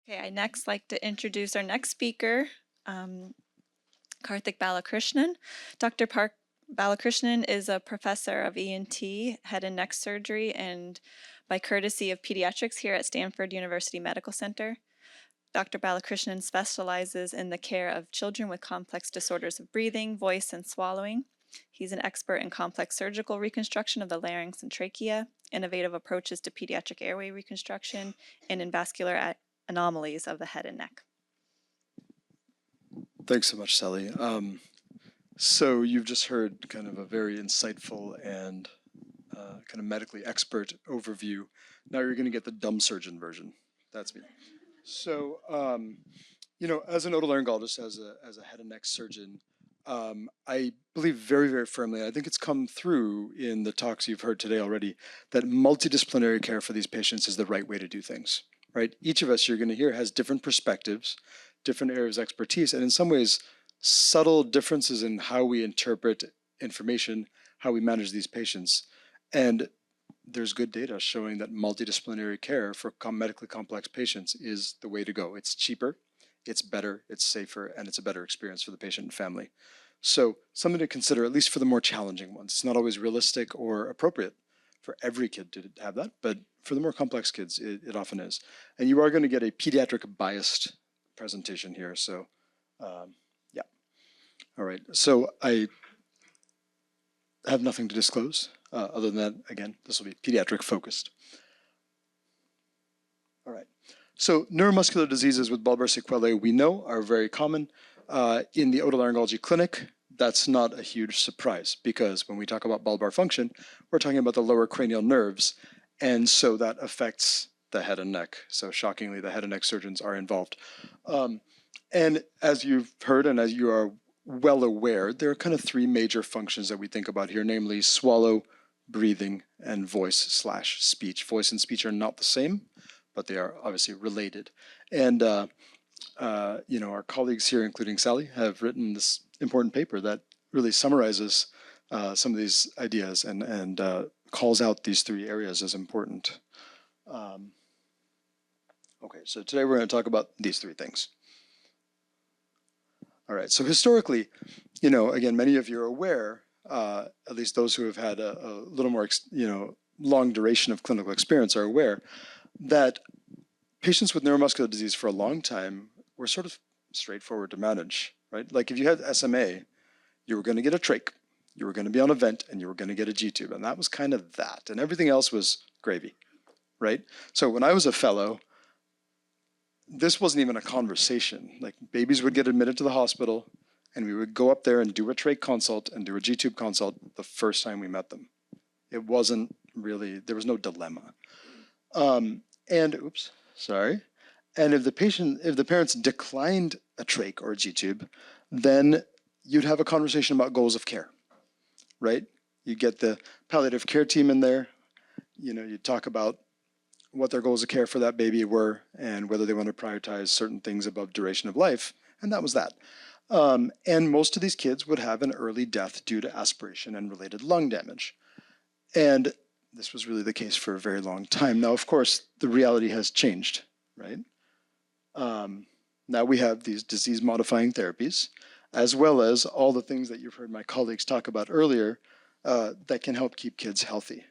Okay, I next like to introduce our next speaker, Karthik Balakrishnan. Balakrishnan is a professor of ENT, head and neck surgery, and by courtesy of pediatrics here at Stanford University Medical Center. Dr. Balakrishnan specializes in the care of children with complex disorders of breathing, voice, and swallowing. He's an expert in complex surgical reconstruction of the larynx and trachea, innovative approaches to pediatric airway reconstruction, and in vascular anomalies of the head and neck. Thanks so much, Sally. So you've just heard kind of a very insightful and kind of medically expert overview. Now you're going to get the dumb surgeon version. That's me. So, as an otolaryngologist, as a head and neck surgeon, I believe very, very firmly, and I think it's come through in the talks you've heard today already, that multidisciplinary care for these patients is the right way to do things, right? Each of us, you're going to hear, has different perspectives, different areas of expertise, and in some ways, subtle differences in how we interpret information, how we manage these patients. And there's good data showing that multidisciplinary care for medically complex patients is the way to go. It's cheaper, it's better, it's safer, and it's a better experience for the patient and family. So something to consider, at least for the more challenging ones. It's not always realistic or appropriate for every kid to have that, but for the more complex kids, it often is. And you are going to get a pediatric biased presentation here, so yeah. All right, so I have nothing to disclose. Other than that, again, this will be pediatric focused. All right, so neuromuscular diseases with bulbar sequelae we know are very common. In the otolaryngology clinic, that's not a huge surprise because when we talk about bulbar function, we're talking about the lower cranial nerves, and so that affects the head and neck. So shockingly, the head and neck surgeons are involved. And as you've heard and as you are well aware, there are kind of three major functions that we think about here, namely swallow, breathing, and voice/speech. Voice and speech are not the same, but they are obviously related. And our colleagues here, including Sally, have written this important paper that really summarizes some of these ideas and calls out these three areas as important. Okay, so today we're going to talk about these three things. All right, so historically, again, many of you are aware, at least those who have had a little more, long duration of clinical experience are aware that patients with neuromuscular disease for a long time were sort of straightforward to manage, right? Like if you had SMA, you were going to get a trach, you were going to be on a vent, and you were going to get a G-tube, and that was kind of that, and everything else was gravy, right? So when I was a fellow, this wasn't even a conversation. Like babies would get admitted to the hospital and we would go up there and do a trach consult and do a G-tube consult the first time we met them. It wasn't really, there was no dilemma. And if the parents declined a trach or a G-tube, then you'd have a conversation about goals of care, right? You get the palliative care team in there, you talk about what their goals of care for that baby were and whether they want to prioritize certain things above duration of life, and that was that. And most of these kids would have an early death due to aspiration and related lung damage. And this was really the case for a very long time. Now, of course, the reality has changed, right? Now we have these disease-modifying therapies, as well as all the things that you've heard my colleagues talk about earlier that can help keep kids healthy.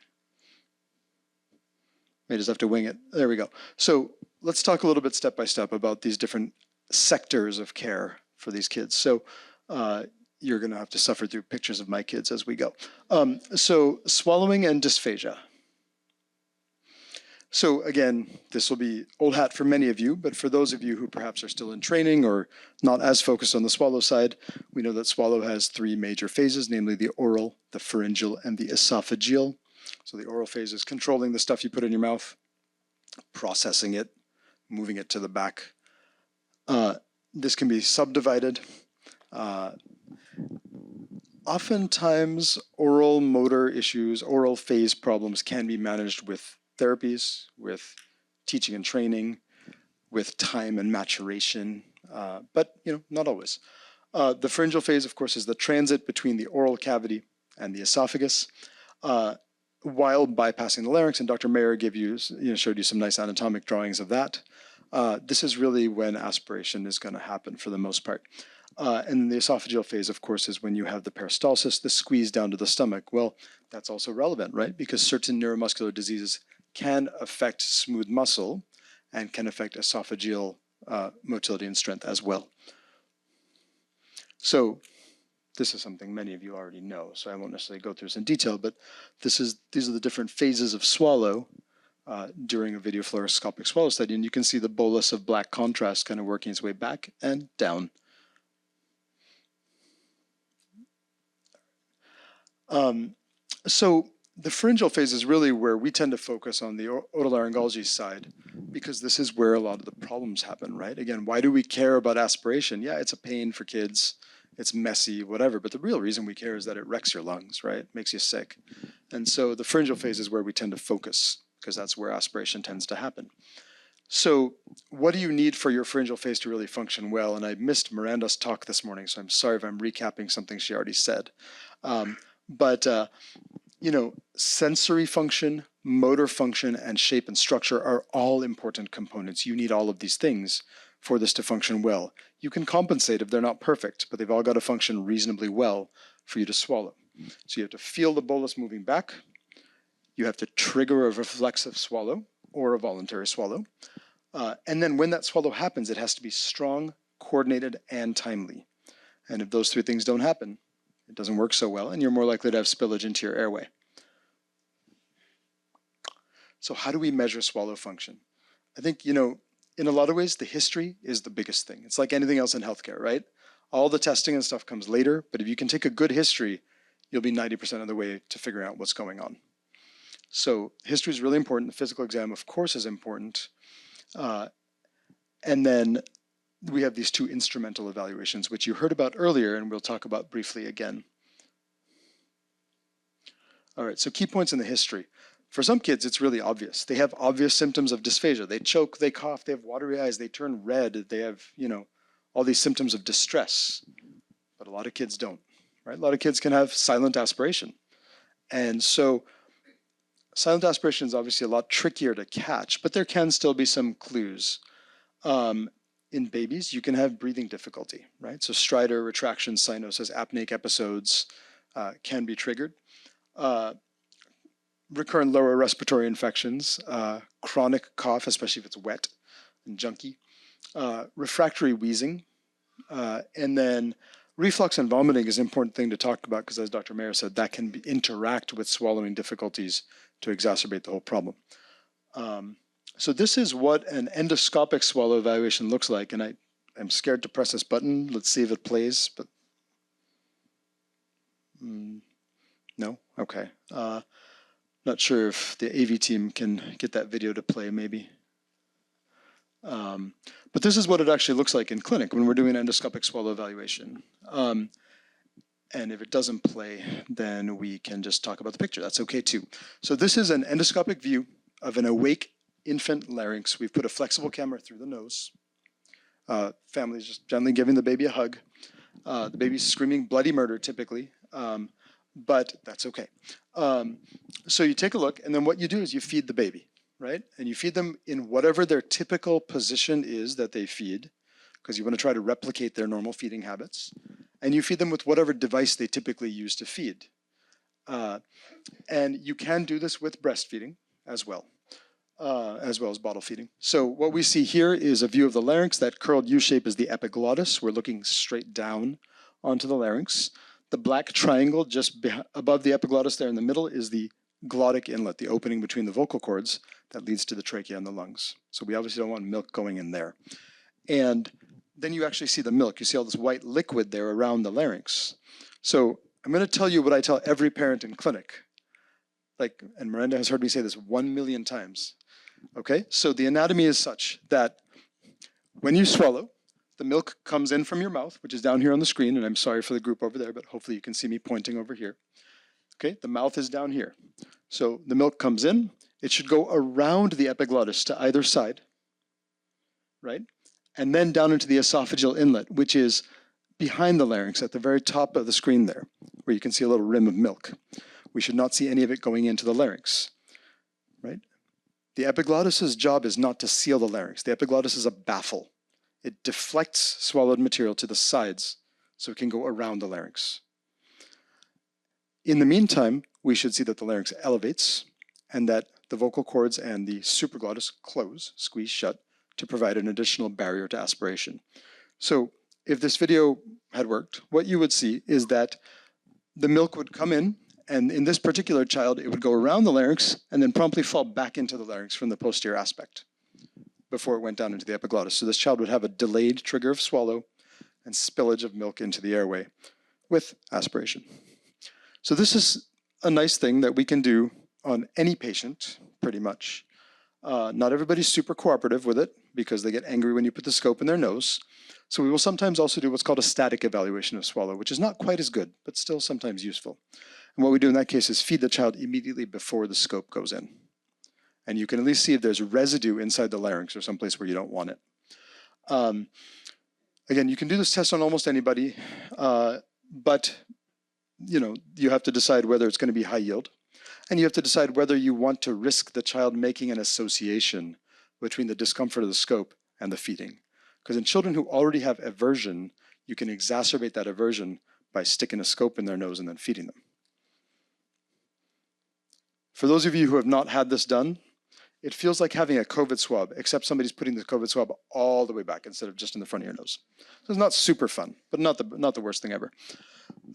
I just have to wing it. There we go. So let's talk a little bit step by step about these different sectors of care for these kids. So you're going to have to suffer through pictures of my kids as we go. So swallowing and dysphagia. So again, this will be old hat for many of you, but for those of you who perhaps are still in training or not as focused on the swallow side, we know that swallow has three major phases, namely the oral, the pharyngeal, and the esophageal. So the oral phase is controlling the stuff you put in your mouth, processing it, moving it to the back. This can be subdivided. Oftentimes, oral motor issues, oral phase problems can be managed with therapies, with teaching and training, with time and maturation, but not always. The pharyngeal phase, of course, is the transit between the oral cavity and the esophagus. While bypassing the larynx, and Dr. Mayer showed you some nice anatomic drawings of that. this is really when aspiration is going to happen for the most part. And the esophageal phase, of course, is when you have the peristalsis, the squeeze down to the stomach. Well, that's also relevant, right? Because certain neuromuscular diseases can affect smooth muscle and can affect esophageal motility and strength as well. So this is something many of you already know, so I won't necessarily go through this in detail, but these are the different phases of swallow during a video fluoroscopic swallow study, and you can see the bolus of black contrast kind of working its way back and down. So the pharyngeal phase is really where we tend to focus on the otolaryngology side, because this is where a lot of the problems happen, right? Again, why do we care about aspiration? Yeah, it's a pain for kids, it's messy, whatever, but the real reason we care is that it wrecks your lungs, right? It makes you sick. And so the pharyngeal phase is where we tend to focus, because that's where aspiration tends to happen. So what do you need for your pharyngeal phase to really function well? And I missed Miranda's talk this morning, so I'm sorry if I'm recapping something she already said. You know, sensory function, motor function, and shape and structure are all important components. You need all of these things for this to function well. You can compensate if they're not perfect, but they've all got to function reasonably well for you to swallow. So you have to feel the bolus moving back. You have to trigger a reflexive swallow or a voluntary swallow. And then when that swallow happens, it has to be strong, coordinated, and timely. And if those three things don't happen, it doesn't work so well, and you're more likely to have spillage into your airway. So how do we measure swallow function? I think, you know, in a lot of ways, the history is the biggest thing. It's like anything else in healthcare, right? All the testing and stuff comes later, but if you can take a good history, you'll be 90% of the way to figuring out what's going on. So history is really important. The physical exam, of course, is important. And then we have these two instrumental evaluations, which you heard about earlier, and we'll talk about briefly again. All right, so key points in the history. For some kids, it's really obvious. They have obvious symptoms of dysphagia. They choke, they cough, they have watery eyes, they turn red, they have, you know, all these symptoms of distress. But a lot of kids don't, right? A lot of kids can have silent aspiration. And so silent aspiration is obviously a lot trickier to catch, but there can still be some clues. In babies, you can have breathing difficulty, right? So stridor, retraction, cyanosis, apneic episodes can be triggered. Recurrent lower respiratory infections, chronic cough, especially if it's wet and junky, refractory wheezing, and then reflux and vomiting is an important thing to talk about because, as Dr. Mayer said, that can interact with swallowing difficulties to exacerbate the whole problem. So this is what an endoscopic swallow evaluation looks like, and I'm scared to press this button. Let's see if it plays, but no? Okay. Not sure if the AV team can get that video to play, maybe. But this is what it actually looks like in clinic when we're doing endoscopic swallow evaluation. And if it doesn't play, then we can just talk about the picture. That's okay too. So this is an endoscopic view of an awake infant larynx. We've put a flexible camera through the nose. Family's just gently giving the baby a hug. The baby's screaming bloody murder typically, but that's okay. So you take a look, and then what you do is you feed the baby, right? And you feed them in whatever their typical position is that they feed, because you want to try to replicate their normal feeding habits. And you feed them with whatever device they typically use to feed. And you can do this with breastfeeding as well as bottle feeding. So what we see here is a view of the larynx. That curled U shape is the epiglottis. We're looking straight down onto the larynx. The black triangle just above the epiglottis there in the middle is the glottic inlet, the opening between the vocal cords that leads to the trachea and the lungs. So we obviously don't want milk going in there. And then you actually see the milk. You see all this white liquid there around the larynx. So I'm going to tell you what I tell every parent in clinic. Like, and Miranda has heard me say this 1 million times. Okay, so the anatomy is such that when you swallow, the milk comes in from your mouth, which is down here on the screen, and I'm sorry for the group over there, but hopefully you can see me pointing over here. Okay, the mouth is down here. So the milk comes in, it should go around the epiglottis to either side, right? And then down into the esophageal inlet, which is behind the larynx at the very top of the screen there, where you can see a little rim of milk. We should not see any of it going into the larynx, right? The epiglottis's job is not to seal the larynx. The epiglottis is a baffle. It deflects swallowed material to the sides so it can go around the larynx. In the meantime, we should see that the larynx elevates and that the vocal cords and the supraglottis close, squeeze shut, to provide an additional barrier to aspiration. So if this video had worked, what you would see is that the milk would come in, and in this particular child, it would go around the larynx and then promptly fall back into the larynx from the posterior aspect before it went down into the epiglottis. So this child would have a delayed trigger of swallow and spillage of milk into the airway with aspiration. So this is a nice thing that we can do on any patient, pretty much. Not everybody's super cooperative with it because they get angry when you put the scope in their nose. So we will sometimes also do what's called a static evaluation of swallow, which is not quite as good, but still sometimes useful. And what we do in that case is feed the child immediately before the scope goes in. And you can at least see if there's residue inside the larynx or someplace where you don't want it. Again, you can do this test on almost anybody, but you have to decide whether it's going to be high yield. And you have to decide whether you want to risk the child making an association between the discomfort of the scope and the feeding. Because in children who already have aversion, you can exacerbate that aversion by sticking a scope in their nose and then feeding them. For those of you who have not had this done, it feels like having a COVID swab, except somebody's putting the COVID swab all the way back instead of just in the front of your nose. So it's not super fun, but not the worst thing ever.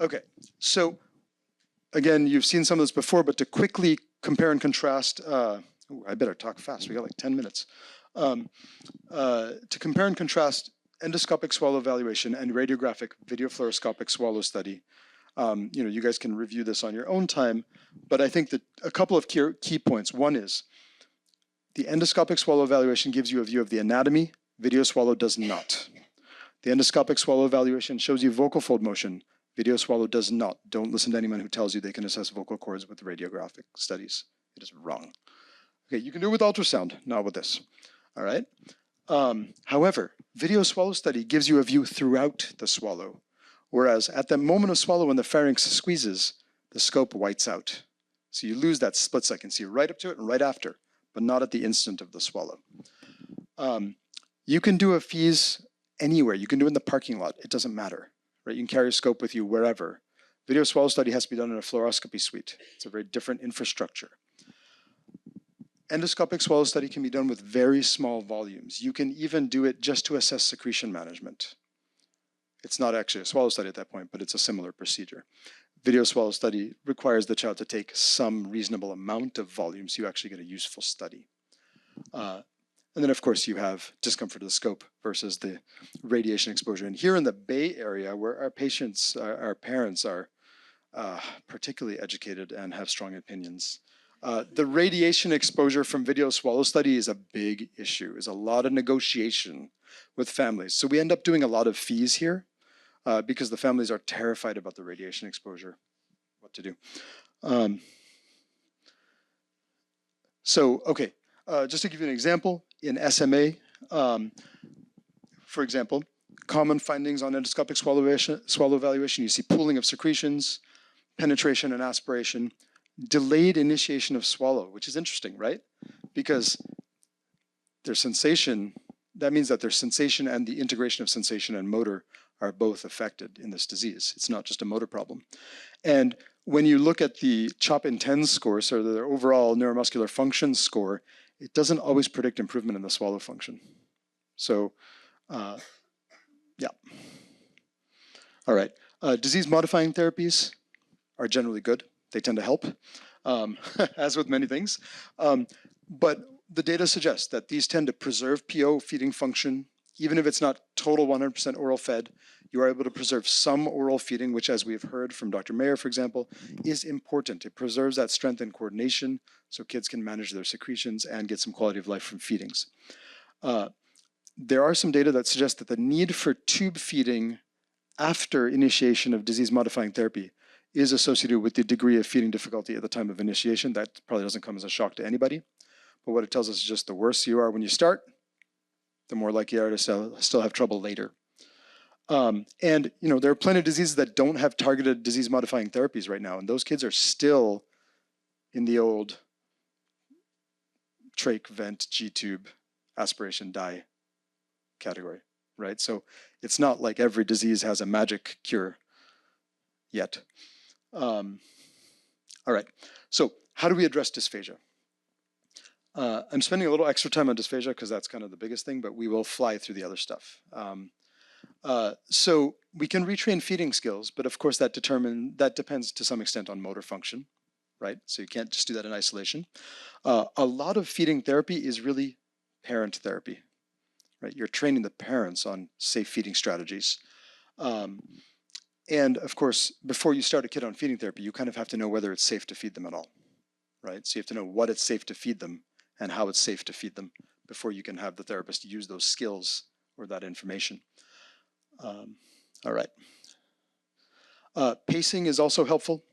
Okay, so again, you've seen some of this before, but to quickly compare and contrast, I better talk fast, we got like 10 minutes. To compare and contrast endoscopic swallow evaluation and radiographic video fluoroscopic swallow study, you guys can review this on your own time, but I think that a couple of key points. One is the endoscopic swallow evaluation gives you a view of the anatomy, video swallow does not. The endoscopic swallow evaluation shows you vocal fold motion, video swallow does not. Don't listen to anyone who tells you they can assess vocal cords with radiographic studies. It is wrong. Okay, you can do it with ultrasound, not with this. All right. However, video swallow study gives you a view throughout the swallow, whereas at the moment of swallow when the pharynx squeezes, the scope whites out. So you lose that split second. So you're right up to it and right after, but not at the instant of the swallow. You can do a FEES anywhere. You can do it in the parking lot. It doesn't matter, right? You can carry a scope with you wherever. Video swallow study has to be done in a fluoroscopy suite. It's a very different infrastructure. Endoscopic swallow study can be done with very small volumes. You can even do it just to assess secretion management. It's not actually a swallow study at that point, but it's a similar procedure. Video swallow study requires the child to take some reasonable amount of volume so you actually get a useful study. And then, of course, you have discomfort of the scope versus the radiation exposure. And here in the Bay Area, where our patients, our parents are particularly educated and have strong opinions, the radiation exposure from video swallow study is a big issue. There's a lot of negotiation with families. So we end up doing a lot of fees here because the families are terrified about the radiation exposure, what to do. Okay, just to give you an example, in SMA, for example, common findings on endoscopic swallow evaluation, you see pooling of secretions, penetration and aspiration, delayed initiation of swallow, which is interesting, right? Because their sensation, that means that their sensation and the integration of sensation and motor are both affected in this disease. It's not just a motor problem. And when you look at the CHOP-INTEND score, so their overall neuromuscular function score, it doesn't always predict improvement in the swallow function. So, yeah. All right, disease-modifying therapies are generally good. They tend to help, as with many things. But the data suggests that these tend to preserve PO feeding function. Even if it's not total 100% oral fed, you are able to preserve some oral feeding, which, as we've heard from Dr. Mayer, for example, is important. It preserves that strength and coordination so kids can manage their secretions and get some quality of life from feedings. There are some data that suggest that the need for tube feeding after initiation of disease-modifying therapy is associated with the degree of feeding difficulty at the time of initiation. That probably doesn't come as a shock to anybody. But what it tells us is just the worse you are when you start, the more likely you are to still have trouble later. And there are plenty of diseases that don't have targeted disease-modifying therapies right now, and those kids are still in the old trach, vent, G-tube, aspiration, die category, right? So it's not like every disease has a magic cure yet. All right, so how do we address dysphagia? I'm spending a little extra time on dysphagia because that's kind of the biggest thing, but we will fly through the other stuff. So we can retrain feeding skills, but of course that depends to some extent on motor function, right? So you can't just do that in isolation. A lot of feeding therapy is really parent therapy, right? You're training the parents on safe feeding strategies. And of course, before you start a kid on feeding therapy, you kind of have to know whether it's safe to feed them at all, right? So you have to know what it's safe to feed them and how it's safe to feed them before you can have the therapist use those skills or that information. All right. Pacing is also helpful.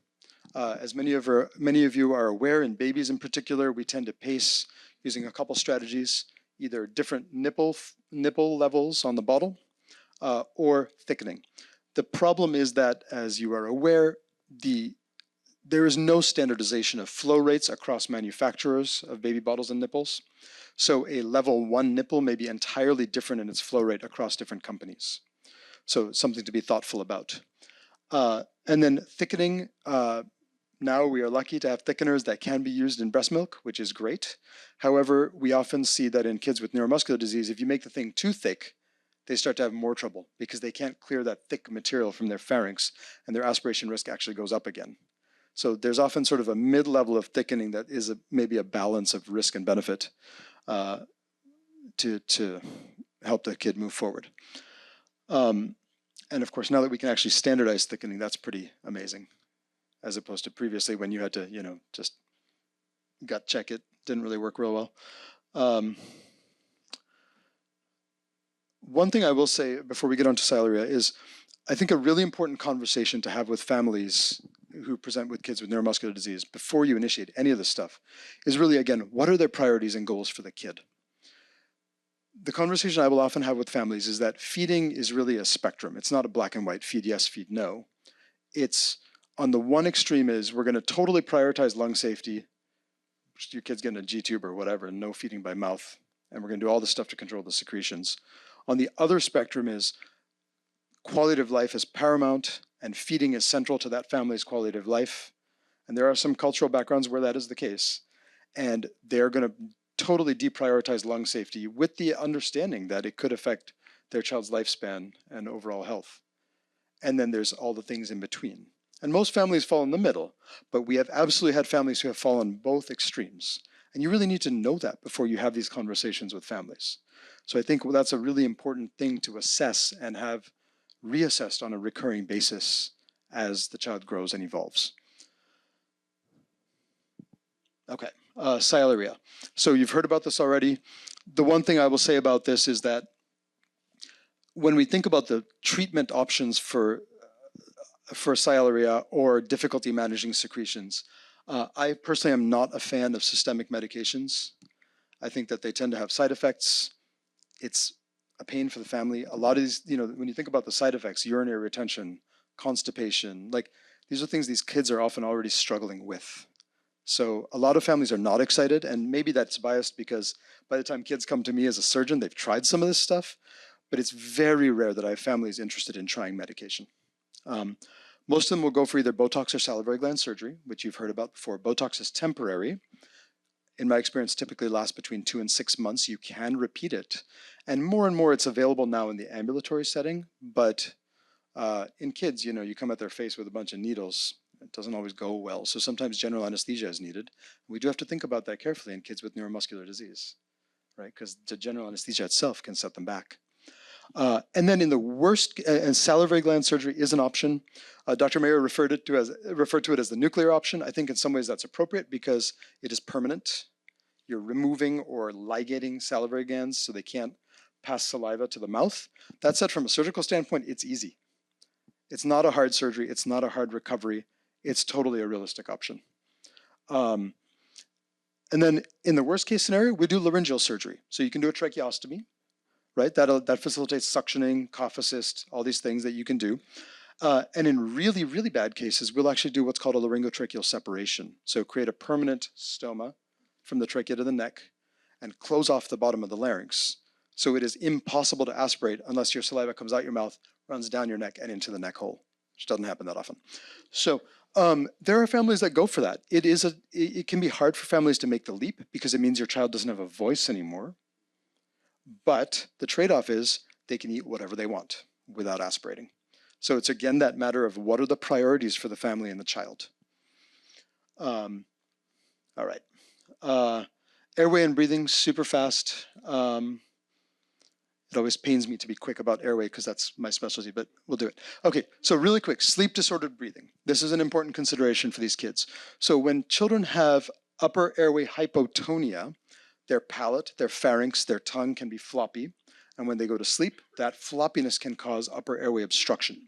As many of you are aware, in babies in particular, we tend to pace using a couple strategies, either different nipple levels on the bottle or thickening. The problem is that, as you are aware, there is no standardization of flow rates across manufacturers of baby bottles and nipples. So a level 1 nipple may be entirely different in its flow rate across different companies. So something to be thoughtful about. And then thickening, now we are lucky to have thickeners that can be used in breast milk, which is great. However, we often see that in kids with neuromuscular disease, if you make the thing too thick, they start to have more trouble because they can't clear that thick material from their pharynx, and their aspiration risk actually goes up again. So there's often sort of a mid-level of thickening that is maybe a balance of risk and benefit to help the kid move forward. And of course, now that we can actually standardize thickening, that's pretty amazing, as opposed to previously when you had to, just gut check it. Didn't really work real well. One thing I will say before we get on to sialorrhea is I think a really important conversation to have with families who present with kids with neuromuscular disease before you initiate any of this stuff is really, again, what are their priorities and goals for the kid? The conversation I will often have with families is that feeding is really a spectrum. It's not a black and white, feed yes, feed no. It's on the one extreme is we're going to totally prioritize lung safety, your kid's getting a G-tube or whatever, and no feeding by mouth, and we're going to do all this stuff to control the secretions. On the other spectrum is quality of life is paramount, and feeding is central to that family's quality of life. And there are some cultural backgrounds where that is the case. And they're going to totally deprioritize lung safety with the understanding that it could affect their child's lifespan and overall health. And then there's all the things in between. And most families fall in the middle, but we have absolutely had families who have fallen both extremes. And you really need to know that before you have these conversations with families. So I think that's a really important thing to assess and have reassessed on a recurring basis as the child grows and evolves. Okay, sialorrhea. So you've heard about this already. The one thing I will say about this is that when we think about the treatment options for sialorrhea or difficulty managing secretions, I personally am not a fan of systemic medications. I think that they tend to have side effects. It's a pain for the family. A lot of these, when you think about the side effects, urinary retention, constipation, like these are things these kids are often already struggling with. So a lot of families are not excited, and maybe that's biased because by the time kids come to me as a surgeon, they've tried some of this stuff, but it's very rare that I have families interested in trying medication. Most of them will go for either Botox or salivary gland surgery, which you've heard about before. Botox is temporary. In my experience, typically lasts between 2 and 6 months. You can repeat it. And more it's available now in the ambulatory setting, but in kids, you come at their face with a bunch of needles. It doesn't always go well. So sometimes general anesthesia is needed. We do have to think about that carefully in kids with neuromuscular disease, right? Because the general anesthesia itself can set them back. And then in the worst, and salivary gland surgery is an option. Dr. Mayer referred to it as the nuclear option. I think in some ways that's appropriate because it is permanent. You're removing or ligating salivary glands so they can't pass saliva to the mouth. That said, from a surgical standpoint, it's easy. It's not a hard surgery. It's not a hard recovery. It's totally a realistic option. And then in the worst case scenario, we do laryngeal surgery. So you can do a tracheostomy, right? That facilitates suctioning, cough assist, all these things that you can do. And in really, really bad cases, we'll actually do what's called a laryngotracheal separation. So create a permanent stoma from the trachea to the neck, and close off the bottom of the larynx. So it is impossible to aspirate unless your saliva comes out your mouth, runs down your neck and into the neck hole, which doesn't happen that often. So there are families that go for that. It can be hard for families to make the leap because it means your child doesn't have a voice anymore. But the trade-off is they can eat whatever they want without aspirating. So it's again that matter of what are the priorities for the family and the child. All right. Airway and breathing, super fast. It always pains me to be quick about airway because that's my specialty, but we'll do it. Okay, so really quick, sleep disordered breathing. This is an important consideration for these kids. So when children have upper airway hypotonia, their palate, their pharynx, their tongue can be floppy. And when they go to sleep, that floppiness can cause upper airway obstruction.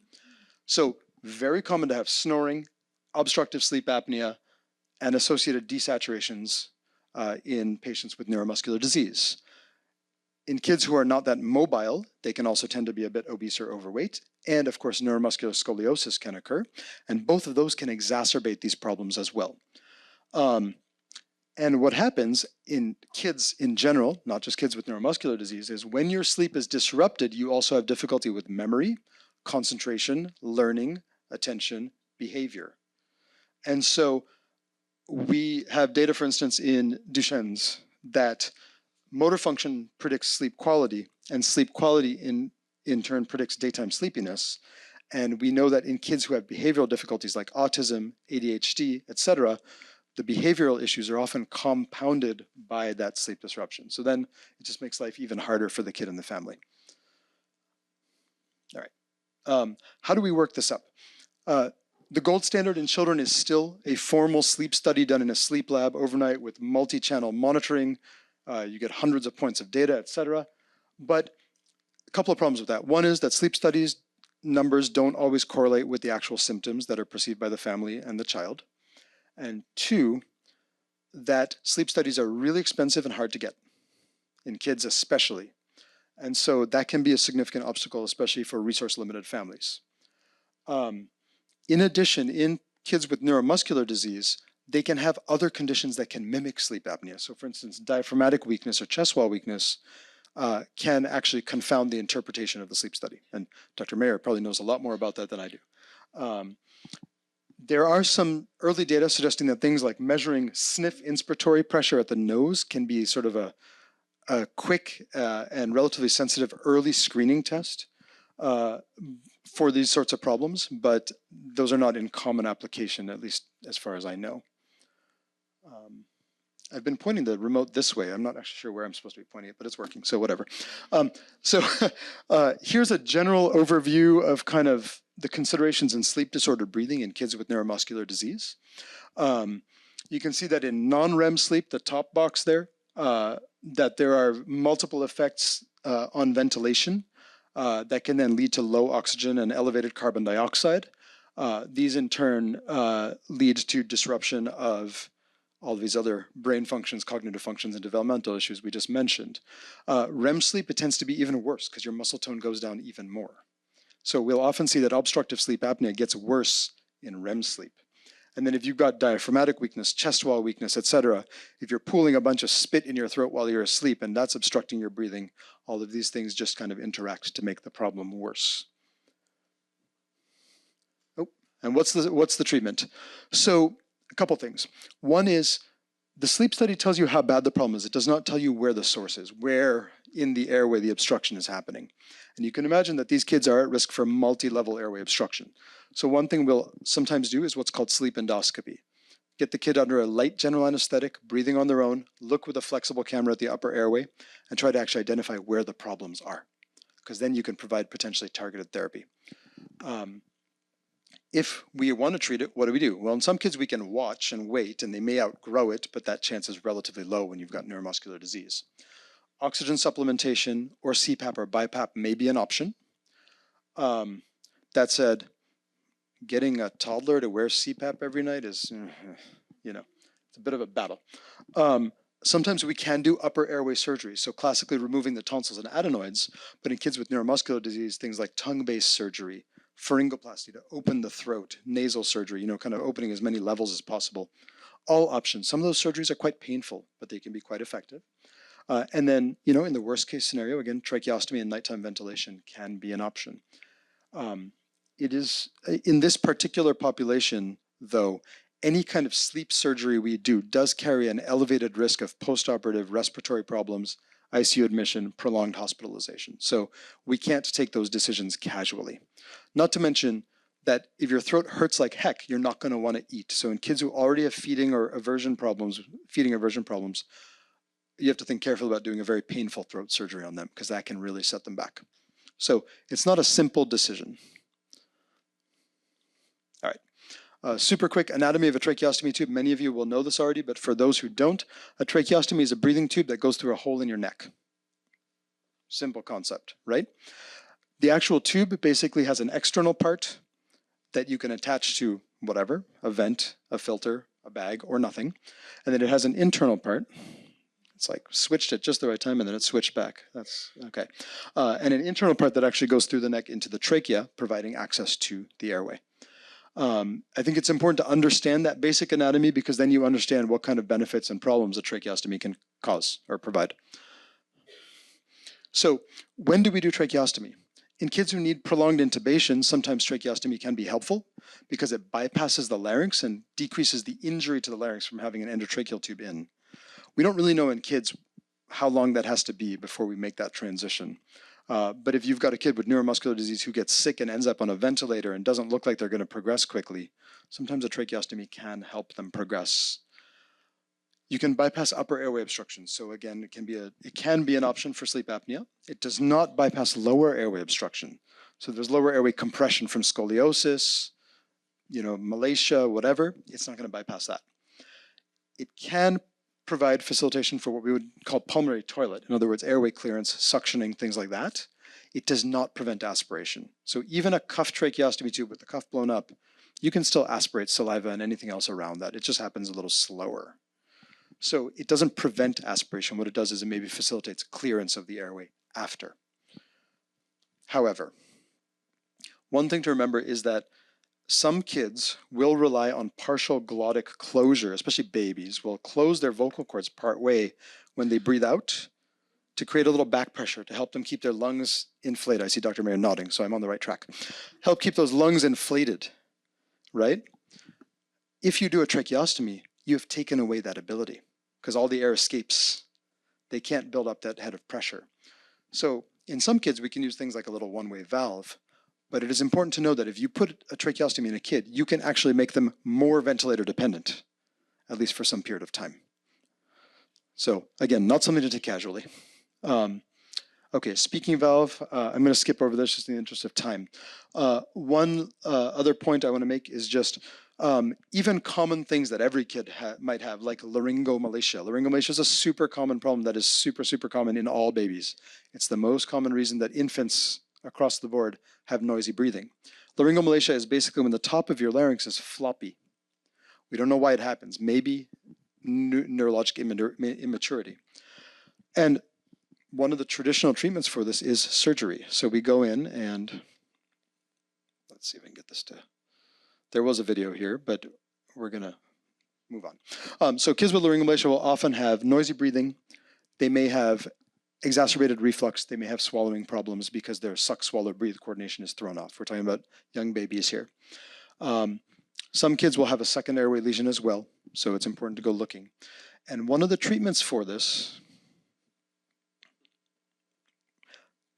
So very common to have snoring, obstructive sleep apnea, and associated desaturations in patients with neuromuscular disease. In kids who are not that mobile, they can also tend to be a bit obese or overweight. And of course, neuromuscular scoliosis can occur. And both of those can exacerbate these problems as well. And what happens in kids in general, not just kids with neuromuscular disease, is when your sleep is disrupted, you also have difficulty with memory, concentration, learning, attention, behavior. And so we have data, for instance, in Duchenne's that motor function predicts sleep quality, and sleep quality in turn predicts daytime sleepiness. And we know that in kids who have behavioral difficulties like autism, ADHD, etc., the behavioral issues are often compounded by that sleep disruption. So then it just makes life even harder for the kid and the family. All right. How do we work this up? The gold standard in children is still a formal sleep study done in a sleep lab overnight with multi-channel monitoring. You get hundreds of points of data, etc. But a couple of problems with that. One is that sleep studies numbers don't always correlate with the actual symptoms that are perceived by the family and the child. And two, that sleep studies are really expensive and hard to get, in kids especially. And so that can be a significant obstacle, especially for resource-limited families. In addition, in kids with neuromuscular disease, they can have other conditions that can mimic sleep apnea. So for instance, diaphragmatic weakness or chest wall weakness can actually confound the interpretation of the sleep study. And Dr. Mayer probably knows a lot more about that than I do. There are some early data suggesting that things like measuring sniff inspiratory pressure at the nose can be sort of a quick and relatively sensitive early screening test for these sorts of problems, but those are not in common application, at least as far as I know. I've been pointing the remote this way. I'm not actually sure where I'm supposed to be pointing it, but it's working, so whatever. Here's a general overview of kind of the considerations in sleep disordered breathing in kids with neuromuscular disease. You can see that in non-REM sleep, the top box there, that there are multiple effects on ventilation that can then lead to low oxygen and elevated carbon dioxide. These in turn lead to disruption of all of these other brain functions, cognitive functions, and developmental issues we just mentioned. REM sleep, it tends to be even worse because your muscle tone goes down even more. So we'll often see that obstructive sleep apnea gets worse in REM sleep. And then if you've got diaphragmatic weakness, chest wall weakness, etc., if you're pooling a bunch of spit in your throat while you're asleep and that's obstructing your breathing, all of these things just kind of interact to make the problem worse. Oh, and what's the treatment? So a couple things. One is the sleep study tells you how bad the problem is. It does not tell you where the source is, where in the airway the obstruction is happening. And you can imagine that these kids are at risk for multi-level airway obstruction. So one thing we'll sometimes do is what's called sleep endoscopy. Get the kid under a light general anesthetic, breathing on their own, look with a flexible camera at the upper airway, and try to actually identify where the problems are. Because then you can provide potentially targeted therapy. If we want to treat it, what do? Well, in some kids we can watch and wait, and they may outgrow it, but that chance is relatively low when you've got neuromuscular disease. Oxygen supplementation or CPAP or BiPAP may be an option. That said, getting a toddler to wear CPAP every night is, it's a bit of a battle. Sometimes we can do upper airway surgery, so classically removing the tonsils and adenoids, but in kids with neuromuscular disease, things like tongue-based surgery, pharyngoplasty to open the throat, nasal surgery, kind of opening as many levels as possible. All options. Some of those surgeries are quite painful, but they can be quite effective. And then, you know, in the worst case scenario, again, tracheostomy and nighttime ventilation can be an option. It is, in this particular population, though, any kind of sleep surgery we do does carry an elevated risk of postoperative respiratory problems, ICU admission, prolonged hospitalization. So we can't take those decisions casually. Not to mention that if your throat hurts like heck, you're not going to want to eat. So in kids who already have feeding aversion problems, you have to think carefully about doing a very painful throat surgery on them because that can really set them back. So it's not a simple decision. All right. Super quick anatomy of a tracheostomy tube. Many of you will know this already, but for those who don't, a tracheostomy is a breathing tube that goes through a hole in your neck. Simple concept, right? The actual tube basically has an external part that you can attach to whatever, a vent, a filter, a bag, or nothing. And then it has an internal part. It's like switched at just the right time and then it switched back. That's okay. And an internal part that actually goes through the neck into the trachea, providing access to the airway. I think it's important to understand that basic anatomy because then you understand what kind of benefits and problems a tracheostomy can cause or provide. So when do we do tracheostomy? In kids who need prolonged intubation, sometimes tracheostomy can be helpful because it bypasses the larynx and decreases the injury to the larynx from having an endotracheal tube in. We don't really know in kids how long that has to be before we make that transition. But if you've got a kid with neuromuscular disease who gets sick and ends up on a ventilator and doesn't look like they're going to progress quickly, sometimes a tracheostomy can help them progress. You can bypass upper airway obstruction. So again, it can be an option for sleep apnea. It does not bypass lower airway obstruction. So there's lower airway compression from scoliosis, you know, malacia, whatever. It's not going to bypass that. It can provide facilitation for what we would call pulmonary toilet. In other words, airway clearance, suctioning, things like that. It does not prevent aspiration. So even a cuff tracheostomy tube with the cuff blown up, you can still aspirate saliva and anything else around that. It just happens a little slower. So it doesn't prevent aspiration. What it does is it maybe facilitates clearance of the airway after. However, one thing to remember is that some kids will rely on partial glottic closure, especially babies, will close their vocal cords part way when they breathe out to create a little back pressure to help them keep their lungs inflated. I see Dr. Mayer nodding, so I'm on the right track. Help keep those lungs inflated, right? If you do a tracheostomy, you have taken away that ability because all the air escapes. They can't build up that head of pressure. So in some kids, we can use things like a little one-way valve. But it is important to know that if you put a tracheostomy in a kid, you can actually make them more ventilator dependent, at least for some period of time. So again, not something to take casually. Okay, speaking valve, I'm going to skip over this just in the interest of time. One other point I want to make is just even common things that every kid might have, like laryngomalacia. Laryngomalacia is a super common problem that is super, super common in all babies. It's the most common reason that infants across the board have noisy breathing. Laryngomalacia is basically when the top of your larynx is floppy. We don't know why it happens. Maybe neurologic immaturity. And one of the traditional treatments for this is surgery. So we go in and, let's see if I can get this to, there was a video here, but we're going to move on. So kids with laryngomalacia will often have noisy breathing. They may have exacerbated reflux. They may have swallowing problems because their suck, swallow, breathe coordination is thrown off. We're talking about young babies here. Some kids will have a second airway lesion as well, so it's important to go looking. And one of the treatments for this,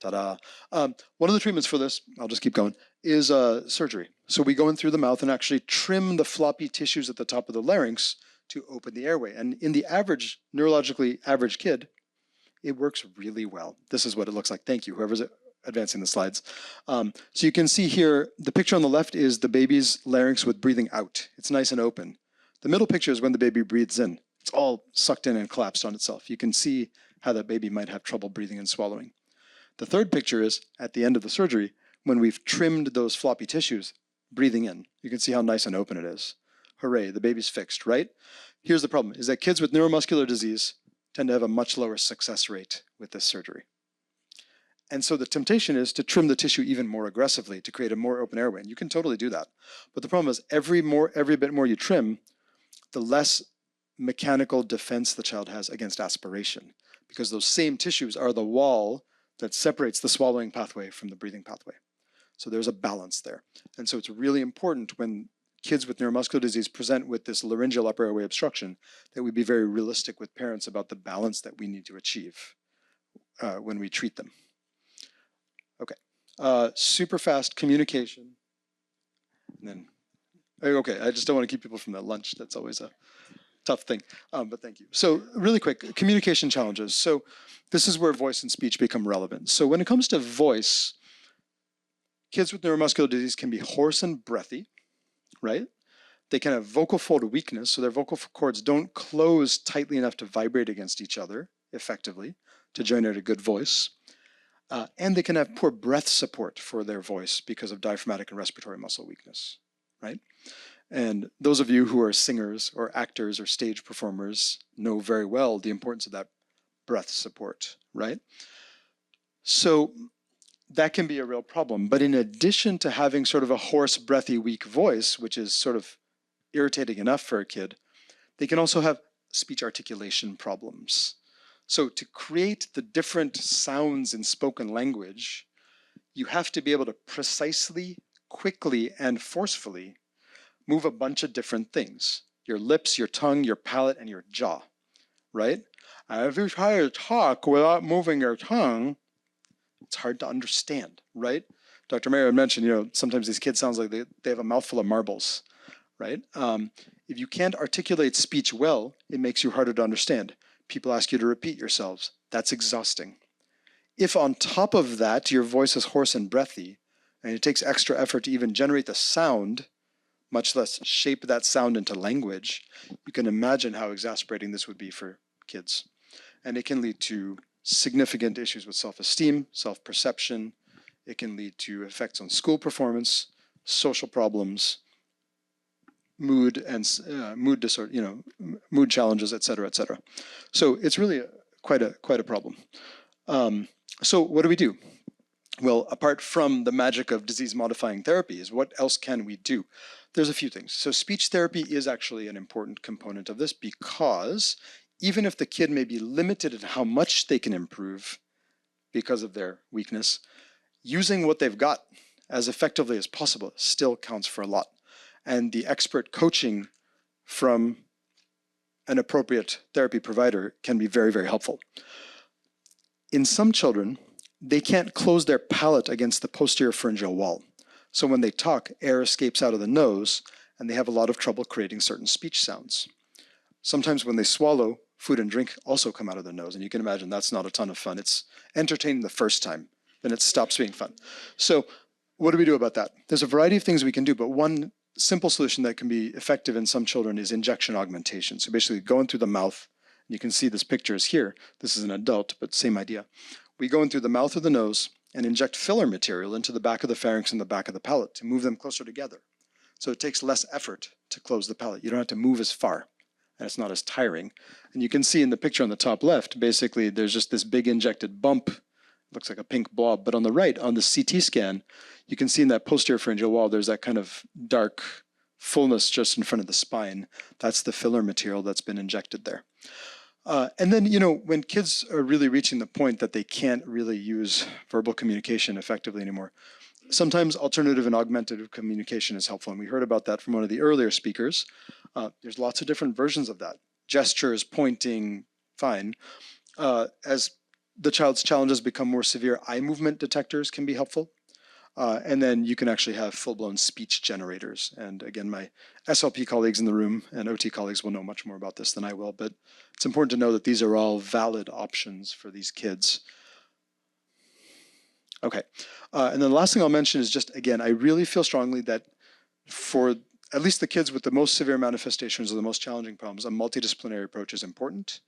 ta-da, one of the treatments for this, I'll just keep going, is surgery. So we go in through the mouth and actually trim the floppy tissues at the top of the larynx to open the airway. And in the average, neurologically average kid, it works really well. This is what it looks like. Thank you, whoever's advancing the slides. So you can see here, the picture on the left is the baby's larynx with breathing out. It's nice and open. The middle picture is when the baby breathes in. It's all sucked in and collapsed on itself. You can see how that baby might have trouble breathing and swallowing. The third picture is at the end of the surgery, when we've trimmed those floppy tissues, breathing in. You can see how nice and open it is. Hooray, the baby's fixed, right? Here's the problem, is that kids with neuromuscular disease tend to have a much lower success rate with this surgery. And so the temptation is to trim the tissue even more aggressively to create a more open airway. And you can totally do that. But the problem is every bit more you trim, the less mechanical defense the child has against aspiration, because those same tissues are the wall that separates the swallowing pathway from the breathing pathway. So there's a balance there. And so it's really important when kids with neuromuscular disease present with this laryngeal upper airway obstruction that we be very realistic with parents about the balance that we need to achieve when we treat them. Okay, super fast communication. And then, okay, I just don't want to keep people from that lunch. That's always a tough thing, but thank you. So really quick, communication challenges. So this is where voice and speech become relevant. So when it comes to voice, kids with neuromuscular disease can be hoarse and breathy, right? They can have vocal fold weakness, so their vocal cords don't close tightly enough to vibrate against each other effectively to generate a good voice. And they can have poor breath support for their voice because of diaphragmatic and respiratory muscle weakness, right? And those of you who are singers or actors or stage performers know very well the importance of that breath support, right? So that can be a real problem. But in addition to having sort of a hoarse, breathy, weak voice, which is sort of irritating enough for a kid, they can also have speech articulation problems. So to create the different sounds in spoken language, you have to be able to precisely, quickly, and forcefully move a bunch of different things. Your lips, your tongue, your palate, and your jaw, right? And if you try to talk without moving your tongue, it's hard to understand, right? Dr. Mayer mentioned, sometimes these kids sounds like they have a mouthful of marbles, right? If you can't articulate speech well, it makes you harder to understand. People ask you to repeat yourselves. That's exhausting. If on top of that, your voice is hoarse and breathy, and it takes extra effort to even generate the sound, much less shape that sound into language, you can imagine how exasperating this would be for kids. And it can lead to significant issues with self-esteem, self-perception. It can lead to effects on school performance, social problems, mood and mood disorder, mood challenges, et cetera, et cetera. So it's really quite a problem. So what do we do? Well, apart from the magic of disease-modifying therapies, what else can we do? There's a few things. So speech therapy is actually an important component of this because even if the kid may be limited in how much they can improve because of their weakness, using what they've got as effectively as possible still counts for a lot. And the expert coaching from an appropriate therapy provider can be very, very helpful. In some children, they can't close their palate against the posterior pharyngeal wall. So when they talk, air escapes out of the nose, and they have a lot of trouble creating certain speech sounds. Sometimes when they swallow, food and drink also come out of their nose, and you can imagine that's not a ton of fun. It's entertaining the first time, then it stops being fun. So what do we do about that? There's a variety of things we can do, but one simple solution that can be effective in some children is injection augmentation. So basically going through the mouth, you can see this picture is here. This is an adult, but same idea. We go in through the mouth or the nose and inject filler material into the back of the pharynx and the back of the palate to move them closer together. So it takes less effort to close the palate. You don't have to move as far, and it's not as tiring. And you can see in the picture on the top left, basically there's just this big injected bump. It looks like a pink blob. But on the right, on the CT scan, you can see in that posterior pharyngeal wall, there's that kind of dark fullness just in front of the spine. That's the filler material that's been injected there. And then, when kids are really reaching the point that they can't really use verbal communication effectively anymore, sometimes alternative and augmentative communication is helpful. And we heard about that from one of the earlier speakers. There's lots of different versions of that. Gestures, pointing, fine. As the child's challenges become more severe, eye movement detectors can be helpful. And then you can actually have full-blown speech generators. And again, my SLP colleagues in the room and OT colleagues will know much more about this than I will, but it's important to know that these are all valid options for these kids. Okay, and then the last thing I'll mention is just, again, I really feel strongly that for at least the kids with the most severe manifestations or the most challenging problems, a multidisciplinary approach is important.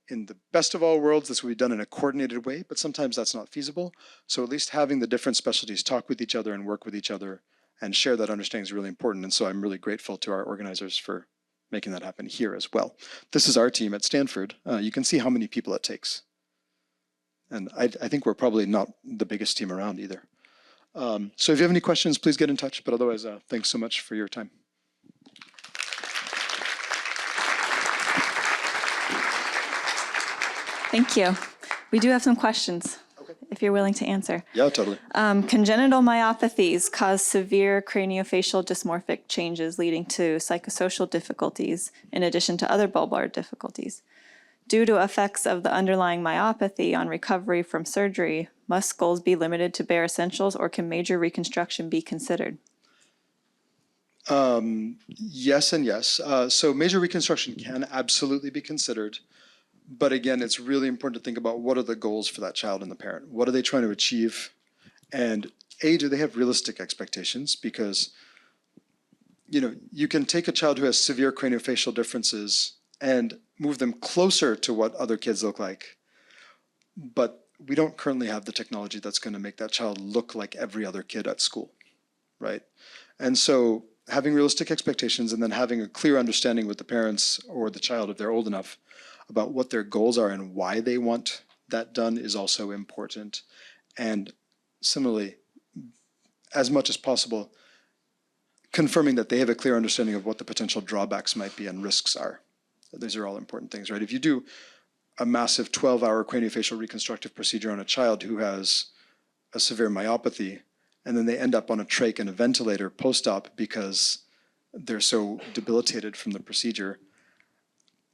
In the best of all worlds, this will be done in a coordinated way, but sometimes that's not feasible. So at least having the different specialties talk with each other and work with each other and share that understanding is really important. And so I'm really grateful to our organizers for making that happen here as well. This is our team at Stanford. You can see how many people it takes. And I think we're probably not the biggest team around either. So if you have any questions, please get in touch. But otherwise, thanks so much for your time. Thank you. We do have some questions, Okay. if you're willing to answer. Yeah, totally. Congenital myopathies cause severe craniofacial dysmorphic changes leading to psychosocial difficulties in addition to other bulbar difficulties. Due to effects of the underlying myopathy on recovery from surgery, must skulls be limited to bare essentials or can major reconstruction be considered? Yes and yes. So major reconstruction can absolutely be considered. But again, it's really important to think about what are the goals for that child and the parent. What are they trying to achieve? And A, do they have realistic expectations? Because, you can take a child who has severe craniofacial differences and move them closer to what other kids look like. But we don't currently have the technology that's going to make that child look like every other kid at school, right? And so having realistic expectations and then having a clear understanding with the parents or the child, if they're old enough, about what their goals are and why they want that done is also important. And similarly, as much as possible, confirming that they have a clear understanding of what the potential drawbacks might be and risks are. These are all important things, right? If you do a massive 12-hour craniofacial reconstructive procedure on a child who has a severe myopathy, and then they end up on a trach and a ventilator post-op because they're so debilitated from the procedure,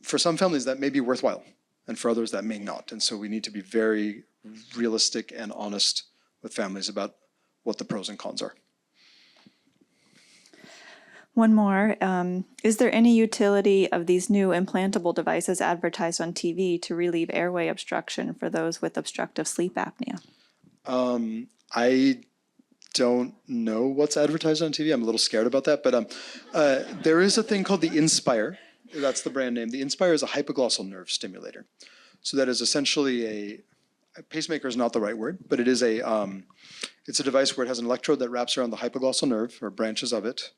for some families that may be worthwhile, and for others that may not. And so we need to be very realistic and honest with families about what the pros and cons are. One more. Is there any utility of these new implantable devices advertised on TV to relieve airway obstruction for those with obstructive sleep apnea? I don't know what's advertised on TV. I'm a little scared about that. But there is a thing called the Inspire. That's the brand name. The Inspire is a hypoglossal nerve stimulator. So that is essentially a pacemaker is not the right word, but it is it's a device where it has an electrode that wraps around the hypoglossal nerve or branches of it.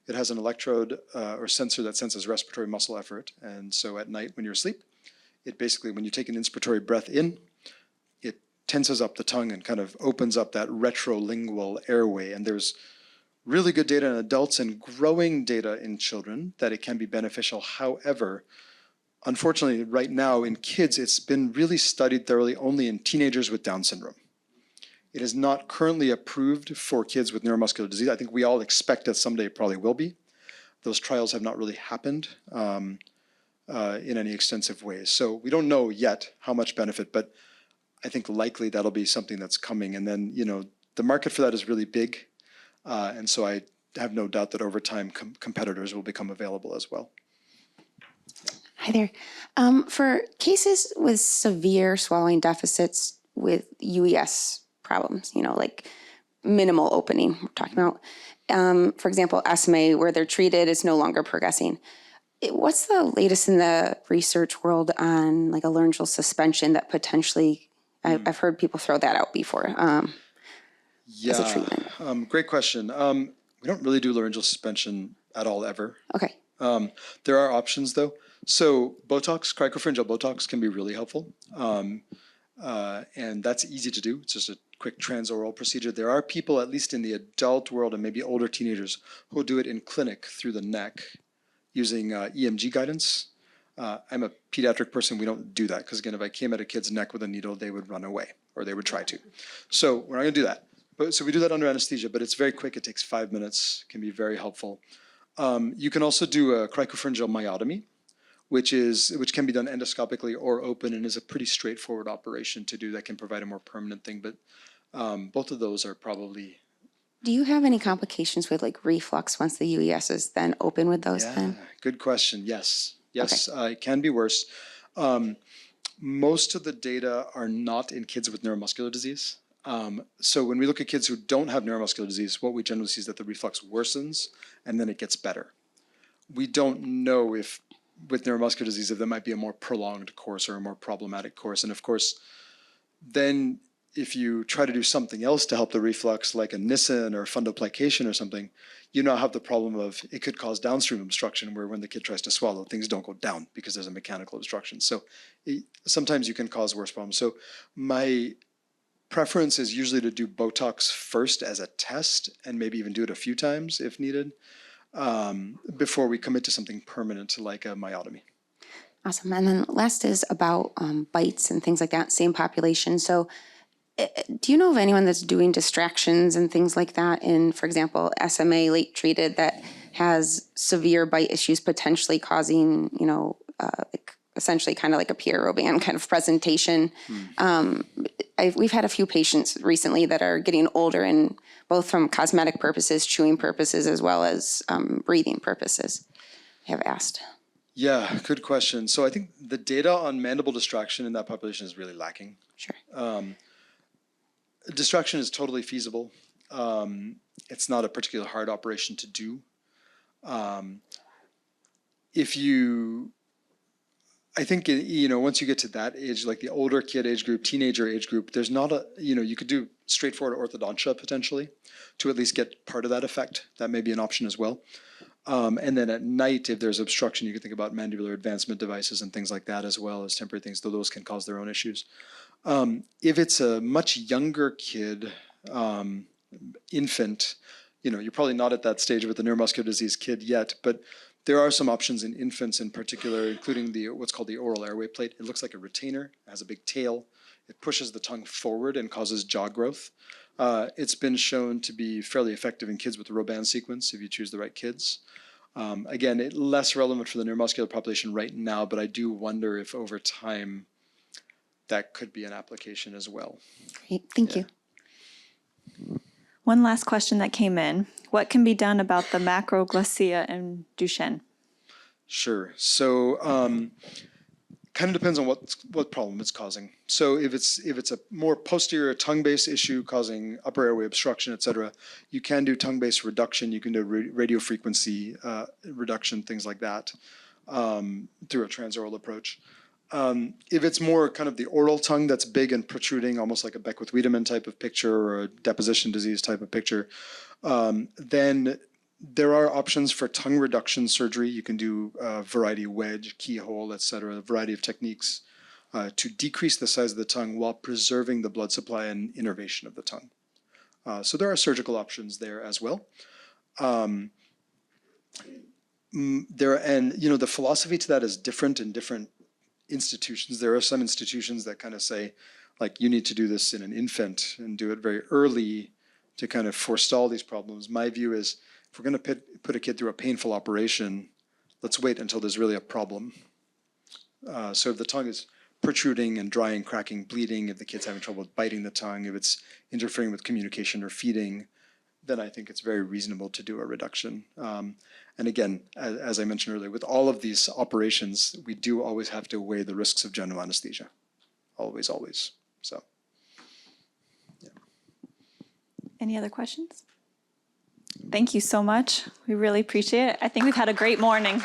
It has an electrode or sensor that senses respiratory muscle effort. And so at night when you're asleep, it basically, when you take an inspiratory breath in, it tenses up the tongue and kind of opens up that retrolingual airway. And there's really good data in adults and growing data in children that it can be beneficial. However, unfortunately, right now in kids, it's been really studied thoroughly only in teenagers with Down syndrome. It is not currently approved for kids with neuromuscular disease. I think we all expect that someday it probably will be. Those trials have not really happened in any extensive ways. So we don't know yet how much benefit, but I think likely that'll be something that's coming. And then, the market for that is really big. And so I have no doubt that over time competitors will become available as well. Hi there. For cases with severe swallowing deficits with UES problems, like minimal opening, we're talking about, for example, SMA, where they're treated, it's no longer progressing. What's the latest in the research world on like a laryngeal suspension that potentially, I've heard people throw that out before as a treatment? Great question. We don't really do laryngeal suspension at all ever. Okay. There are options though. So Botox, cricopharyngeal Botox can be really helpful. And that's easy to do. It's just a quick transoral procedure. There are people, at least in the adult world and maybe older teenagers, who do it in clinic through the neck using EMG guidance. I'm a pediatric person. We don't do that because, again, if I came at a kid's neck with a needle, they would run away or they would try to. So we're not going to do that. So we do that under anesthesia, but it's very quick. It takes 5 minutes, can be very helpful. You can also do a cricopharyngeal myotomy, which can be done endoscopically or open and is a pretty straightforward operation to do that can provide a more permanent thing. But both of those are probably... Do you have any complications with like reflux once the UES is then open with those then? Good question. Yes. Yes, Okay. it can be worse. Most of the data are not in kids with neuromuscular disease. So when we look at kids who don't have neuromuscular disease, what we generally see is that the reflux worsens and then it gets better. We don't know if with neuromuscular disease if there might be a more prolonged course or a more problematic course. And of course, then if you try to do something else to help the reflux, like a Nissen or fundoplication or something, you now have the problem of it could cause downstream obstruction where when the kid tries to swallow, things don't go down because there's a mechanical obstruction. So sometimes you can cause worse problems. So my preference is usually to do Botox first as a test and maybe even do it a few times if needed before we commit to something permanent like a myotomy. Awesome. And then last is about bites and things like that, same population. So do you know of anyone that's doing distractions and things like that in, for example, SMA late treated that has severe bite issues potentially causing, like essentially kind of like a Pierrot band kind of presentation? We've had a few patients recently that are getting older, and both from cosmetic purposes, chewing purposes, as well as breathing purposes, have asked. Yeah, good question. So I think the data on mandible distraction in that population is really lacking. Sure. Distraction is totally feasible. It's not a particularly hard operation to do. I think, once you get to that age, like the older kid age group, teenager age group, there's not you could do straightforward orthodontia potentially to at least get part of that effect. That may be an option as well. And then at night, if there's obstruction, you can think about mandibular advancement devices and things like that, as well as temporary things, though those can cause their own issues. If it's a much younger kid, infant, you're probably not at that stage with the neuromuscular disease kid yet, but there are some options in infants in particular, including what's called the oral airway plate. It looks like a retainer, it has a big tail. It pushes the tongue forward and causes jaw growth. It's been shown to be fairly effective in kids with the Robin sequence if you choose the right kids. Again, less relevant for the neuromuscular population right now, but I do wonder if over time that could be an application as well. Great. Thank you. One last question that came in. What can be done about the macroglossea in Duchenne? Sure. So kind of depends on what problem it's causing. So if it's a more posterior tongue-based issue causing upper airway obstruction, et cetera, you can do tongue-based reduction. You can do radio frequency reduction, things like that, through a transoral approach. If it's more kind of the oral tongue that's big and protruding, almost like a Beckwith-Wiedemann type of picture or a deposition disease type of picture, then there are options for tongue reduction surgery. You can do variety wedge, keyhole, et cetera, a variety of techniques to decrease the size of the tongue while preserving the blood supply and innervation of the tongue. So there are surgical options there as well. The philosophy to that is different in different institutions. There are some institutions that kind of say, like, you need to do this in an infant and do it very early to kind of forestall these problems. My view is, if we're going to put a kid through a painful operation, let's wait until there's really a problem. So if the tongue is protruding and drying, cracking, bleeding, if the kid's having trouble with biting the tongue, if it's interfering with communication or feeding, then I think it's very reasonable to do a reduction. And again, as I mentioned earlier, with all of these operations, we do always have to weigh the risks of general anesthesia. Always, always. So, yeah. Any other questions? Thank you so much. We really appreciate it. I think we've had a great morning.